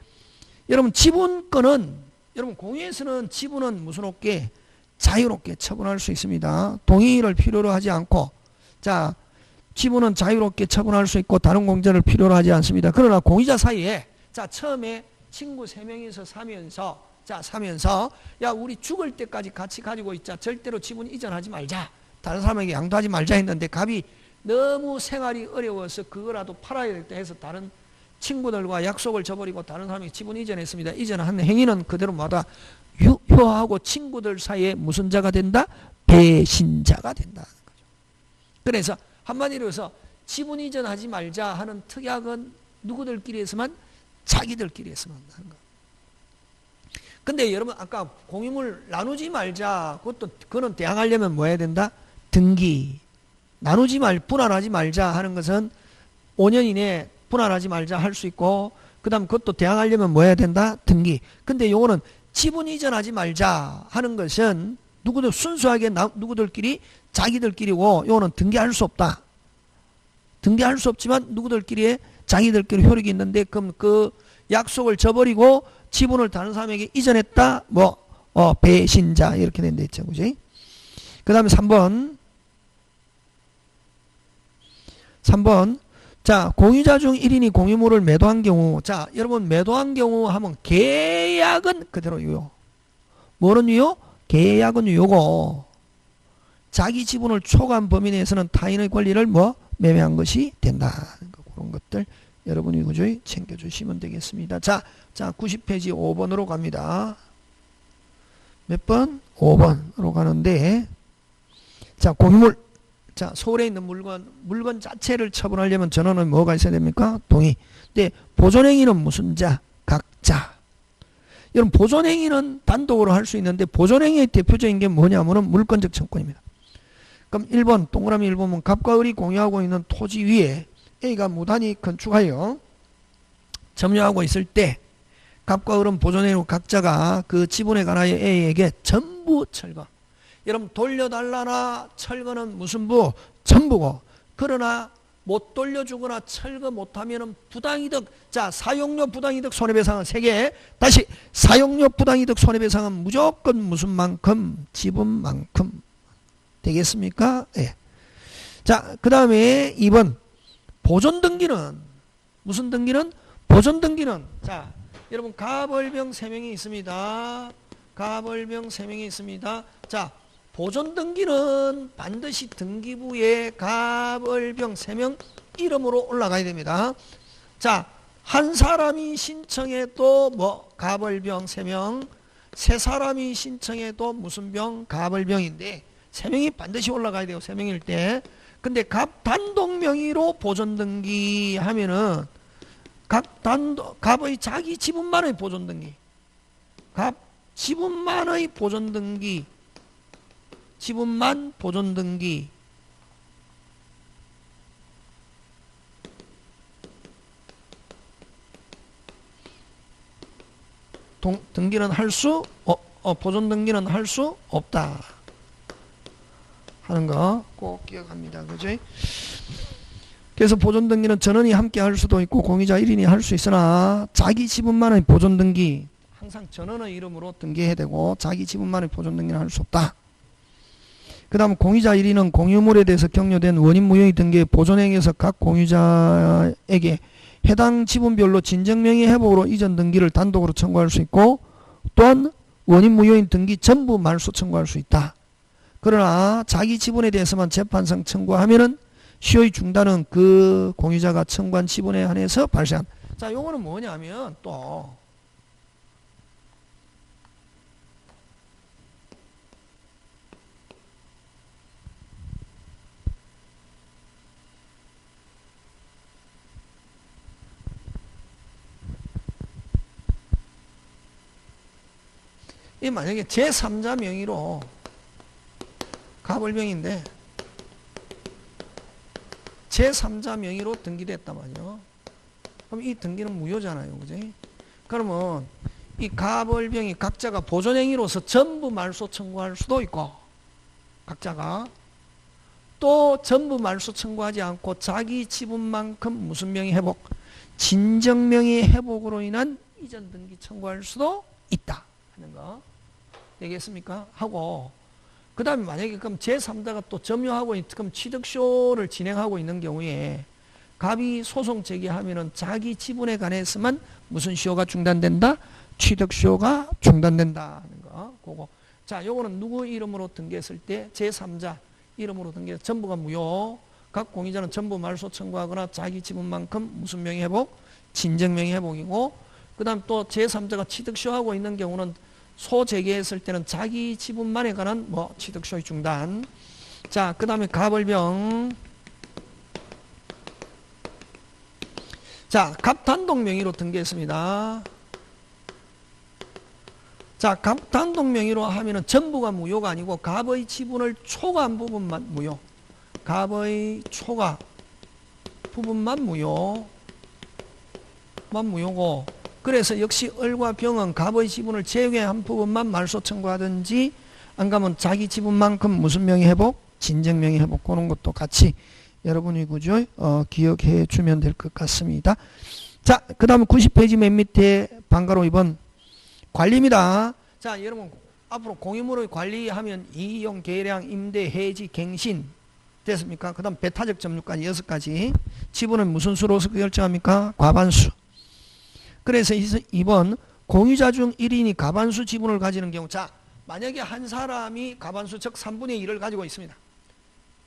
여러분, 지분권은, 여러분, 공유에서는 지분은 무슨 없게? 자유롭게 처분할 수 있습니다. 동의를 필요로 하지 않고, 자, 지분은 자유롭게 처분할 수 있고, 다른 공제를 필요로 하지 않습니다. 그러나 공유자 사이에, 자, 처음에 친구 3명이서 사면서 야 우리 죽을 때까지 같이 가지고 있자 절대로 지분 이전하지 말자 다른 사람에게 양도하지 말자 했는데 갑이 너무 생활이 어려워서 그거라도 팔아야 될 때 해서 다른 친구들과 약속을 저버리고 다른 사람에게 지분 이전했습니다. 이전한 행위는 그대로 마다 유효하고 친구들 사이에 무슨 자가 된다? 배신자가 된다는 거죠. 그래서 한마디로 해서 지분 이전하지 말자 하는 특약은 누구들끼리에서만 자기들끼리에서만 하는 거. 근데 여러분 아까 공유물 나누지 말자 그거는 대항하려면 뭐 해야 된다? 등기 분할하지 말자 하는 것은 5년 이내에 분할하지 말자 할 수 있고 그 다음 그것도 대항하려면 뭐 해야 된다? 등기. 근데 요거는 지분 이전하지 말자 하는 것은 누구들 순수하게 누구들끼리 자기들끼리고 요거는 등기할 수 없다. 등기할 수 없지만 누구들끼리에 자기들끼리 효력이 있는데 그럼 그 약속을 저버리고 지분을 다른 사람에게 이전했다. 배신자 이렇게 된다 했죠. 그지? 그 다음에 3번. 자, 공유자 중 1인이 공유물을 매도한 경우. 자, 여러분 매도한 경우 하면 계약은 그대로 유효. 뭐는 유효? 계약은 유효고 자기 지분을 초과한 범위 내에서는 타인의 권리를 매매한 것이 된다. 그런 것들 여러분이 그저이 챙겨주시면 되겠습니다. 자, 90페이지 5번으로 갑니다. 몇 번? 5번으로 가는데, 자, 공유물. 자, 서울에 있는 물건 자체를 처분하려면 전원은 뭐가 있어야 됩니까? 동의. 근데 보존행위는 무슨 자? 각자. 여러분, 보존행위는 단독으로 할 수 있는데, 보존행위의 대표적인 게 뭐냐면은 물권적 청구입니다. 그럼 1번, 동그라미 1번은 갑과 을이 공유하고 있는 토지 위에 A가 무단히 건축하여 점유하고 있을 때 갑과 을은 보존행위로 각자가 그 지분에 관하여 A에게 전부 철거. 여러분 돌려달라나 철거는 무슨 부? 전부고. 그러나 못 돌려주거나 철거 못하면 부당이득. 자, 사용료 부당이득 손해배상은 3개. 다시 사용료 부당이득 손해배상은 무조건 무슨 만큼? 지분만큼. 되겠습니까? 예. 자, 그 다음에 2번. 보존등기는 무슨 등기는? 보존등기는 자 여러분 가벌병 3명이 있습니다. 가벌병 3명이 있습니다. 자 보존등기는 반드시 등기부에 가벌병 3명 이름으로 올라가야 됩니다. 자 한 사람이 신청해도 가벌병 3명 3사람이 신청해도 무슨 병? 가벌병인데 3명이 반드시 올라가야 돼요. 3명일 때. 근데 갑 단독 명의로 보존 등기 하면은 갑의 자기 지분만의 보존 등기. 갑 지분만의 보존 등기. 지분만 보존 등기. 등기는 할 수 보존 등기는 할 수 없다 하는 거 꼭 기억합니다. 그죠? 그래서 보존 등기는 전원이 함께 할 수도 있고 공유자 1인이 할 수 있으나 자기 지분만의 보존 등기 항상 전원의 이름으로 등기해야 되고 자기 지분만의 보존 등기는 할 수 없다. 그 다음 공유자 1인은 공유물에 대해서 격려된 원인 무효의 등기의 보존행위에서 각 공유자에게 해당 지분별로 진정명의 회복으로 이전 등기를 단독으로 청구할 수 있고 또한 원인 무효인 등기 전부 말소 청구할 수 있다. 그러나 자기 지분에 대해서만 재판상 청구하면은 시효의 중단은 그 공유자가 청구한 지분에 한해서 발생한. 자, 요거는 뭐냐면 또 이 만약에 제3자 명의로 가벌병인데 제3자 명의로 등기됐단 말이에요. 그럼 이 등기는 무효잖아요. 그지? 그러면 이 가벌병이 각자가 보존행위로서 전부 말소 청구할 수도 있고 각자가 또 전부 말소 청구하지 않고 자기 지분만큼 무슨 명의 회복 진정명의 회복으로 인한 이전 등기 청구할 수도 있다 하는 거 되겠습니까? 하고 그 다음에 만약에 그럼 제3자가 또 점유하고 그럼 취득쇼를 진행하고 있는 경우에 갑이 소송 제기하면은 자기 지분에 관해서만 무슨 쇼가 중단된다? 취득쇼가 중단된다 하는 거. 그거. 자, 요거는 누구 이름으로 등기했을 때 제3자 이름으로 등기해서 전부가 무효. 각 공유자는 전부 말소 청구하거나 자기 지분만큼 무슨 명의 회복? 진정 명의 회복이고 그 다음 또 제3자가 취득쇼하고 있는 경우는 소 제기했을 때는 자기 지분만에 관한 뭐 취득쇼의 중단. 자, 그 다음에 가벌병. 자, 갑 단독 명의로 등기했습니다. 자, 갑 단독 명의로 하면은 전부가 무효가 아니고 갑의 지분을 초과한 부분만 무효. 갑의 초과 부분만 무효. 만 무효고 그래서 역시 을과 병은 갑의 지분을 제외한 부분만 말소 청구하든지 안 가면 자기 지분만큼 무슨 명의 회복? 진정 명의 회복. 그런 것도 같이 여러분이 그죠? 기억해 주면 될 것 같습니다. 자, 그 다음에 90페이지 맨 밑에 방가로 2번 관리입니다. 자, 여러분 앞으로 공유물의 관리하면 이용, 계량, 임대, 해지, 갱신 됐습니까? 그 다음 배타적 점유까지 6가지 지분은 무슨 수로서 결정합니까? 과반수. 그래서 2번 공유자 중 1인이 과반수 지분을 가지는 경우 자 만약에 한 사람이 과반수 즉 3분의 1을 가지고 있습니다.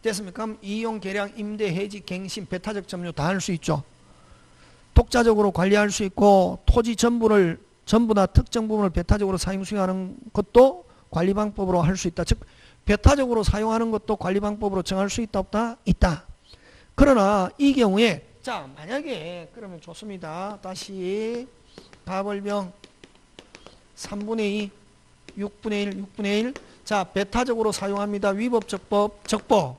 됐습니까? 그럼 이용, 계량, 임대, 해지, 갱신, 배타적 점유 다 할 수 있죠. 독자적으로 관리할 수 있고 토지 전부를 전부 다 특정 부분을 배타적으로 사용 수용하는 것도 관리 방법으로 할 수 있다. 즉 배타적으로 사용하는 것도 관리 방법으로 정할 수 있다 없다? 있다. 그러나 이 경우에 자 만약에 그러면 좋습니다. 다시 가벌병 3분의 2 6분의 1 6분의 1 자 배타적으로 사용합니다. 위법 적법 적법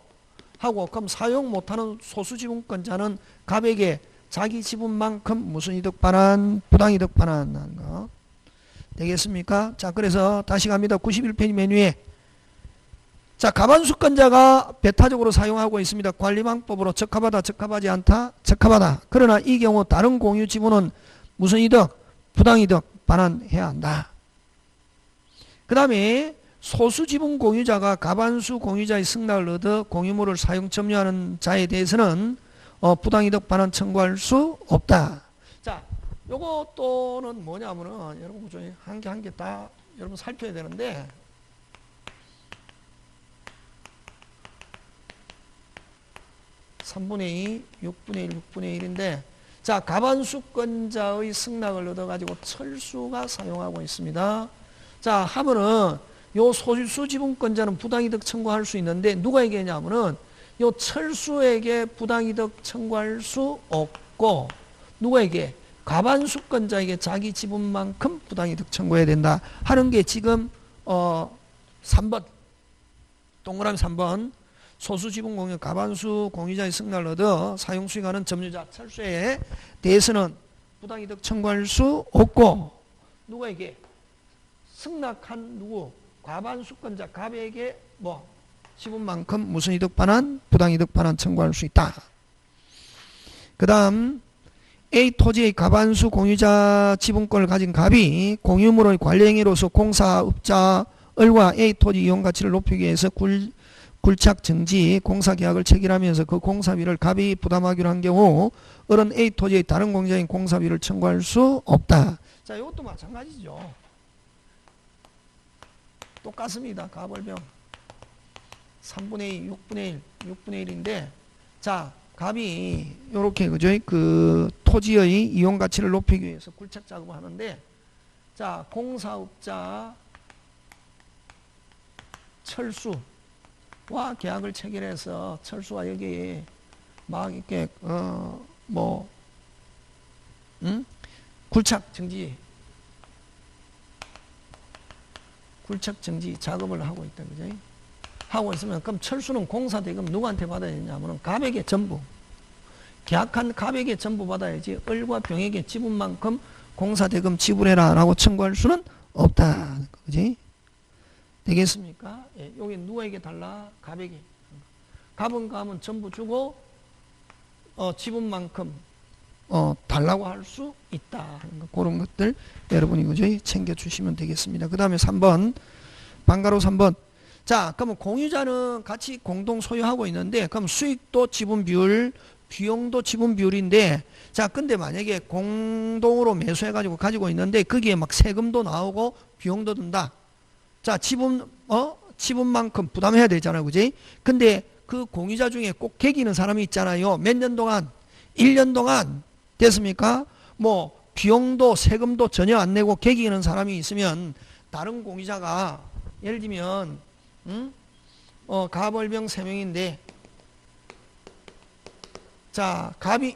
하고 그럼 사용 못하는 소수지분권자는 갑에게 자기 지분만큼 무슨 이득 반환 부당이득 반환하는 거 되겠습니까? 자 그래서 다시 갑니다. 91페이지 맨 위에 자 가반수권자가 배타적으로 사용하고 있습니다. 관리방법으로 적합하다 적합하지 않다 적합하다. 그러나 이 경우 다른 공유 지분은 무슨 이득 부당이득 반환해야 한다. 그 다음에 소수지분 공유자가 가반수 공유자의 승낙을 얻어 공유물을 사용 점유하는 자에 대해서는 부당이득 반환 청구할 수 없다. 자 요거 또는 뭐냐면은 여러분 한 개 한 개 다 여러분 살펴야 되는데 3분의 2, 6분의 1, 6분의 1인데 자 가반수권자의 승낙을 얻어가지고 철수가 사용하고 있습니다. 자 하면은 요 소수지분권자는 부당이득 청구할 수 있는데 누가 얘기하냐면은 요 철수에게 부당이득 청구할 수 없고 누구에게 가반수권자에게 자기 지분만큼 부당이득 청구해야 된다 하는 게 지금 3번 동그라미 3번 소수지분 공유 가반수 공유자의 승낙을 얻어 사용 수익하는 점유자 철수에 대해서는 부당이득 청구할 수 없고 누구에게 승낙한 누구? 과반수권자 갑에게 뭐 지분만큼 무슨 이득 반환? 부당이득 반환 청구할 수 있다. 그 다음 A 토지의 과반수 공유자 지분권을 가진 갑이 공유물의 관리행위로서 공사업자 을과 A 토지 이용 가치를 높이기 위해서 굴착 정지 공사계약을 체결하면서 그 공사비를 갑이 부담하기로 한 경우 을은 A 토지의 다른 공자인 공사비를 청구할 수 없다. 자, 이것도 마찬가지죠. 똑같습니다. 갑을병 3분의 2, 6분의 1, 6분의 1인데 자, 갑이 요렇게 그죠? 그 토지의 이용 가치를 높이기 위해서 굴착 작업을 하는데 자, 공사업자 철수와 계약을 체결해서 철수와 여기에 막 이렇게 굴착 정지 작업을 하고 있다. 그죠? 하고 있으면 그럼 철수는 공사 대금 누구한테 받아야 되냐면은 갑에게 전부 계약한 갑에게 전부 받아야지 을과 병에게 지분만큼 공사 대금 지불해라 라고 청구할 수는 없다. 그지? 되겠습니까? 예, 여기 누구에게 달라? 갑에게. 갑은 전부 주고 지분만큼 달라고 할 수 있다. 그런 것들 여러분이 그죠? 챙겨 주시면 되겠습니다. 그 다음에 3번 방가로 3번 자, 그러면 공유자는 같이 공동 소유하고 있는데 그럼 수익도 지분 비율 비용도 지분 비율인데 자, 근데 만약에 공동으로 매수해 가지고 있는데 거기에 막 세금도 나오고 비용도 든다. 자, 지분만큼 부담해야 되잖아요. 그지? 근데 그 공유자 중에 꼭 개기는 사람이 있잖아요. 몇 년 동안 1년 동안 됐습니까? 뭐 비용도 세금도 전혀 안 내고 개기는 사람이 있으면 다른 공유자가 예를 들면 갑을병 3명인데 자, 갑이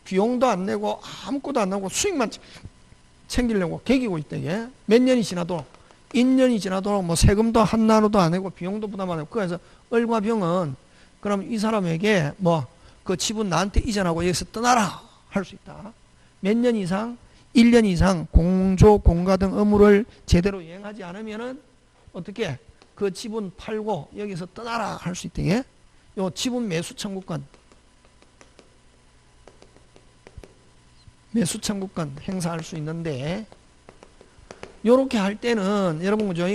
비용도 안 내고 아무것도 안 내고 수익만 챙기려고 개기고 있다. 이게 몇 년이 지나도록 1년이 지나도록 뭐 세금도 하나도 안 내고 비용도 부담 안 하고 그래서 을과 병은 그럼 이 사람에게 뭐 그 지분 나한테 이전하고 여기서 떠나라 할 수 있다. 몇 년 이상 1년 이상 공조 공가 등 의무를 제대로 이행하지 않으면은 어떻게 그 지분 팔고 여기서 떠나라 할 수 있대. 요 지분 매수 청구권 행사할 수 있는데 요렇게 할 때는 여러분 그죠?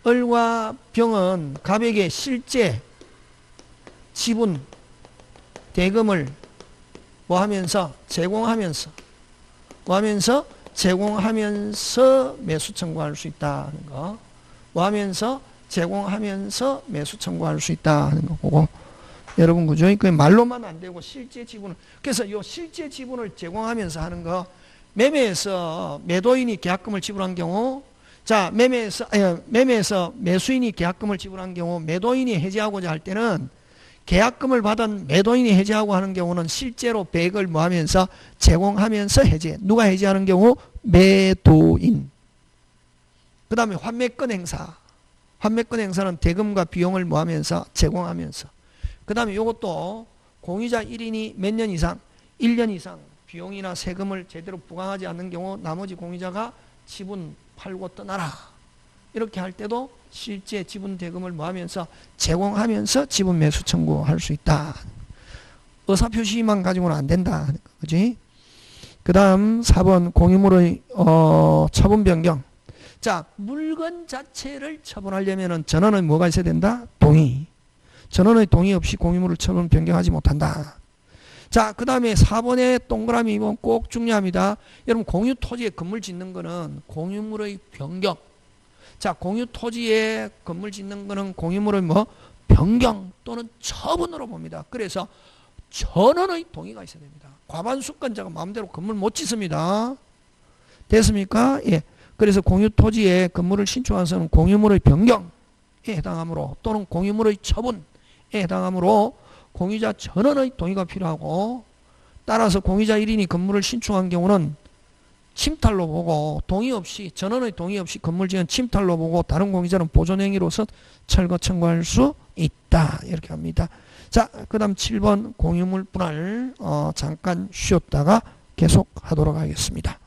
을과 병은 갑에게 실제 지분 대금을 제공하면서 매수 청구할 수 있다는 거. 제공하면서 매수 청구할 수 있다는 거 보고 여러분 그죠? 그 말로만 안 되고 실제 지분을 그래서 요 실제 지분을 제공하면서 하는 거 매매에서 매도인이 계약금을 지불한 경우 자 매매에서 매수인이 계약금을 지불한 경우 매도인이 해지하고자 할 때는 계약금을 받은 매도인이 해지하고 하는 경우는 실제로 배액을 뭐하면서 제공하면서 해지. 누가 해지하는 경우? 매도인. 그 다음에 환매권 행사는 대금과 비용을 뭐하면서 제공하면서. 그 다음에 이것도 공유자 1인이 몇 년 이상 1년 이상 비용이나 세금을 제대로 부과하지 않는 경우 나머지 공유자가 지분 팔고 떠나라. 이렇게 할 때도 실제 지분 대금을 뭐하면서 제공하면서 지분 매수 청구할 수 있다. 의사표시만 가지고는 안 된다. 그지? 그 다음 4번 공유물의 처분 변경. 자, 물건 자체를 처분하려면 전원의 뭐가 있어야 된다? 동의. 전원의 동의 없이 공유물을 처분 변경하지 못한다. 자, 그 다음에 4번의 동그라미 이건 꼭 중요합니다. 여러분 공유 토지에 건물 짓는 거는 공유물의 변경. 자, 공유 토지에 건물 짓는 거는 공유물의 변경 또는 처분으로 봅니다. 그래서 전원의 동의가 있어야 됩니다. 과반수권자가 마음대로 건물 못 짓습니다. 됐습니까? 예. 그래서 공유 토지에 건물을 신축해서는 공유물의 변경에 해당하므로 또는 공유물의 처분에 해당하므로 공유자 전원의 동의가 필요하고 따라서 공유자 1인이 건물을 신축한 경우는 침탈로 보고 전원의 동의 없이 건물 지은 침탈로 보고 다른 공유자는 보존행위로서 철거 청구할 수 있다. 이렇게 합니다. 자, 그 다음 7번 공유물 분할 잠깐 쉬었다가 계속하도록 하겠습니다.